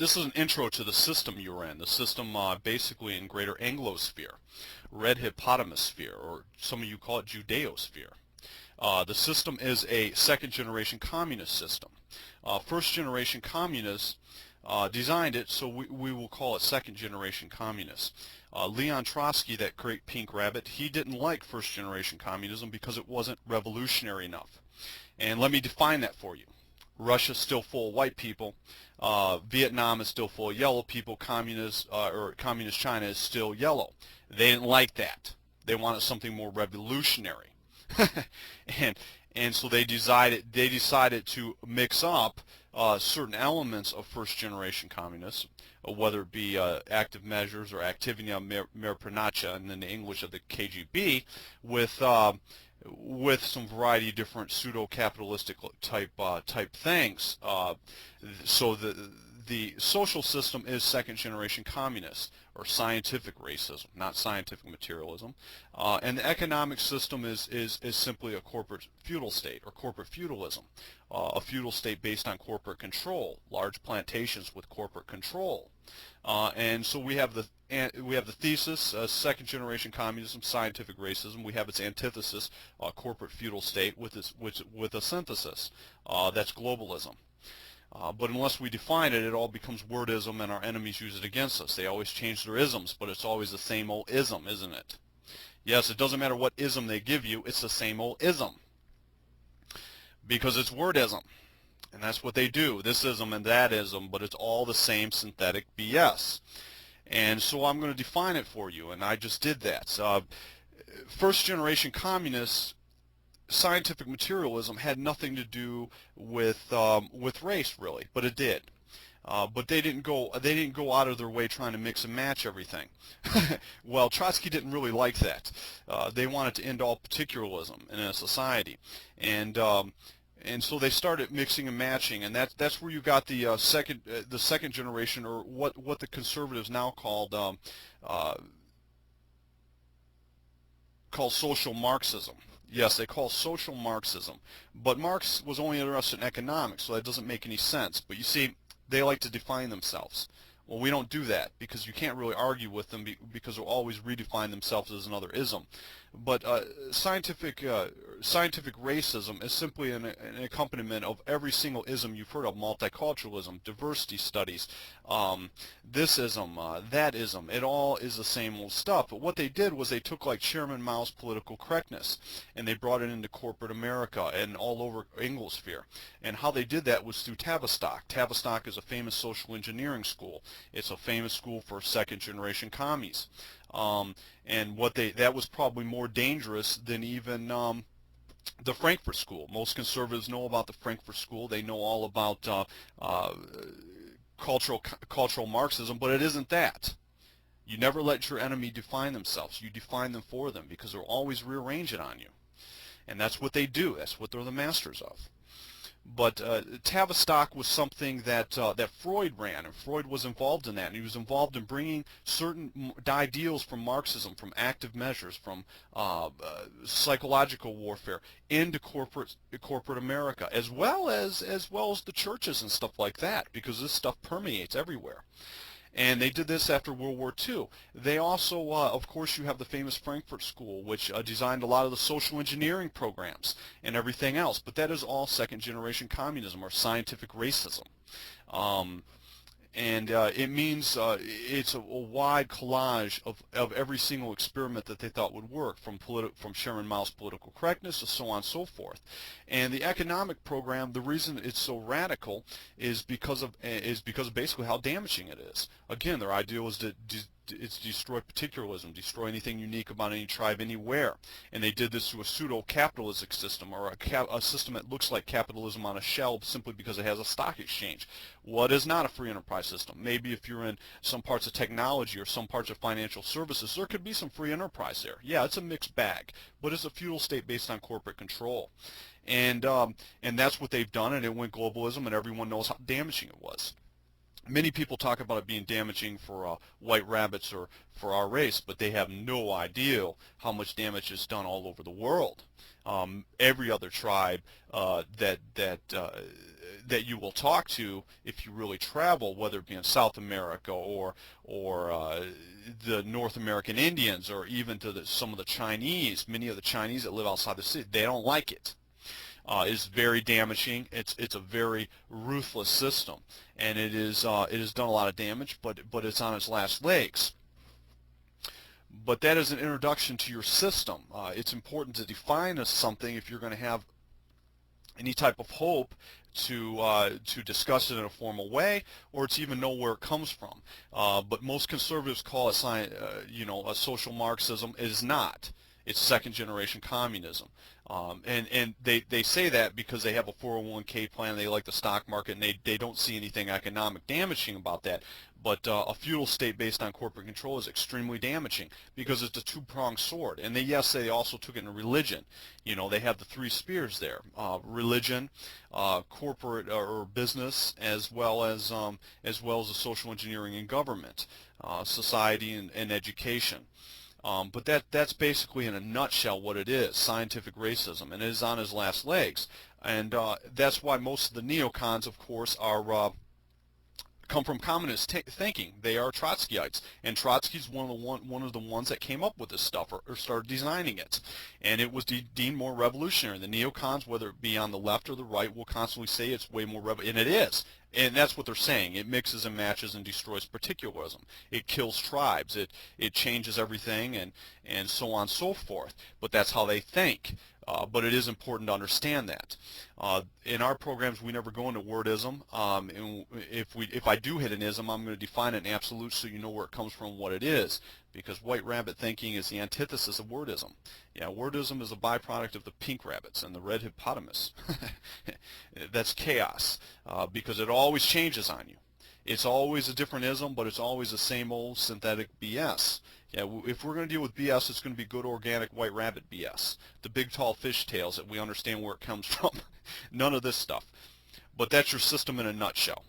this is an intro to the system you're in. The system basically in Greater Anglosphere, Red Hippopotamosphere, or some of you call it Judeosphere. The system is a second-generation communist system. First-generation communists designed it, so we will call it second-generation communists. Leon Trotsky, that great pink rabbit, he didn't like first-generation communism because it wasn't revolutionary enough. And let me define that for you. Russia's still full of white people. Vietnam is still full of yellow people. Communist China is still yellow. They didn't like that. They wanted something more revolutionary. and so they decided to mix up certain elements of first-generation communists, whether it be active measures or activia merprenaccia, and in the English of the KGB, with some variety of different pseudo-capitalistic type things. So the social system is second-generation communist, or scientific racism, not scientific materialism. And the economic system is simply a corporate feudal state, or corporate feudalism, a feudal state based on corporate control, large plantations with corporate control. And so we have the thesis, second-generation communism, scientific racism. We have its antithesis, corporate feudal state, with a synthesis. That's globalism. But unless we define it, it all becomes wordism, and our enemies use it against us. They always change their isms, but it's always the same old ism, isn't it? Yes, it doesn't matter what ism they give you, it's the same old ism. Because it's wordism. And that's what they do, this ism and that ism, but it's all the same synthetic BS. And so I'm going to define it for you, and I just did that. First-generation communists, scientific materialism had nothing to do with race, really, but it did. But they didn't go out of their way trying to mix and match everything. Well, Trotsky didn't really like that. They wanted to end all particularism in a society, and so they started mixing and matching, and that's where you got the second generation, or what the conservatives now called social Marxism. Yes, they call social Marxism, but Marx was only interested in economics, so that doesn't make any sense. But you see, they like to define themselves. Well, we don't do that, because you can't really argue with them, because they'll always redefine themselves as another ism. But scientific racism is simply an accompaniment of every single ism you've heard of: multiculturalism, diversity studies, this ism, that ism. It all is the same old stuff. But what they did was they took like Chairman Mao's political correctness, and they brought it into corporate America and all over Anglosphere. And how they did that was through Tavistock. Tavistock is a famous social engineering school. It's a famous school for second-generation commies. And that was probably more dangerous than even the Frankfurt School. Most conservatives know about the Frankfurt School. They know all about cultural Marxism, but it isn't that. You never let your enemy define themselves. You define them for them, because they'll always rearrange it on you. And that's what they do. That's what they're the masters of. But Tavistock was something that Freud ran, and Freud was involved in that. And he was involved in bringing certain ideals from Marxism, from active measures, from psychological warfare into corporate America, as well as the churches and stuff like that, because this stuff permeates everywhere. And they did this after World War II. They also, of course, you have the famous Frankfurt School, which designed a lot of the social engineering programs and everything else. But that is all second-generation communism, or scientific racism. And it means it's a wide collage of every single experiment that they thought would work, from Chairman Mao's political correctness to so on and so forth. And the economic program, the reason it's so radical is because of basically how damaging it is. Again, their idea was to destroy particularism, destroy anything unique about any tribe anywhere. And they did this through a pseudo-capitalistic system, or a system that looks like capitalism on a shelf simply because it has a stock exchange. What is not a free enterprise system? Maybe if you're in some parts of technology or some parts of financial services, there could be some free enterprise there. Yeah, it's a mixed bag, but it's a feudal state based on corporate control. And that's what they've done, and it went globalism, and everyone knows how damaging it was. Many people talk about it being damaging for white rabbits or for our race, but they have no idea how much damage is done all over the world. Every other tribe that you will talk to, if you really travel, whether it be in South America or the North American Indians, or even to some of the Chinese, many of the Chinese that live outside the city, they don't like it. Is very damaging. It's a very ruthless system, and it has done a lot of damage, but it's on its last legs. But that is an introduction to your system. It's important to define something if you're going to have any type of hope to discuss it in a formal way, or to even know where it comes from. But most conservatives call it a social Marxism. It is not. It's second generation communism. And they say that because they have a 401k plan, they like the stock market, and they don't see anything economic damaging about that. But a feudal state based on corporate control is extremely damaging because it's a two-pronged sword. And yes, they also took it into religion. You know, they have the three spears there: religion, corporate or business, as well as the social engineering and government, society and education. But that's basically in a nutshell what it is: scientific racism, and it is on his last legs. And that's why most of the neocons, of course, are come from communist thinking. They are Trotskyites, and Trotsky's one of the ones that came up with this stuff or started designing it, and it was deemed more revolutionary. The neocons, whether it be on the left or the right, will constantly say it's way more and it is. And that's what they're saying. It mixes and matches and destroys particularism. It kills tribes. It changes everything, and so on and so forth. But that's how they think. But it is important to understand that. In our programs, we never go into wordism. And if I do hit an ism, I'm going to define it in absolute so you know where it comes from, what it is. Because white rabbit thinking is the antithesis of wordism. Yeah, wordism is a byproduct of the pink rabbits and the red hippopotamus. That's chaos, because it always changes on you. It's always a different ism, but it's always the same old synthetic BS. Yeah, if we're going to deal with BS, it's going to be good organic white rabbit BS. The big tall fish tails that we understand where it comes from. None of this stuff. But that's your system in a nutshell.